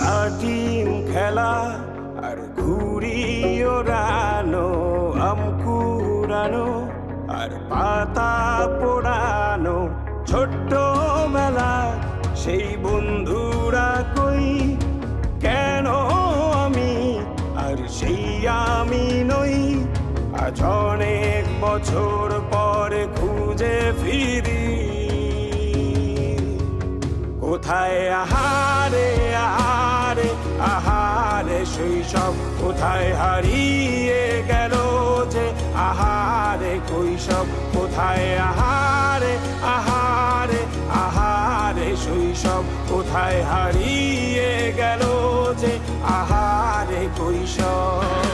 লাটিম খেলা আর ঘুড়ি ওড়ানো, আম কুড়ানো আর পাতা পোড়ানো, ছোট্টবেলা সেই বন্ধুরা কই, কেন আমি আর সেই আমি নই। আজ অনেক বছর পরে খুঁজে ফিরি, কোথায় আহারে আহারে আহারে শৈশব, কোথায় হারিয়ে গেল যে আহারে কৈশব, কোথায় আহারে আহারে আহারে শৈশব, কোথায় হারিয়ে গেল যে আহারে কৈশব।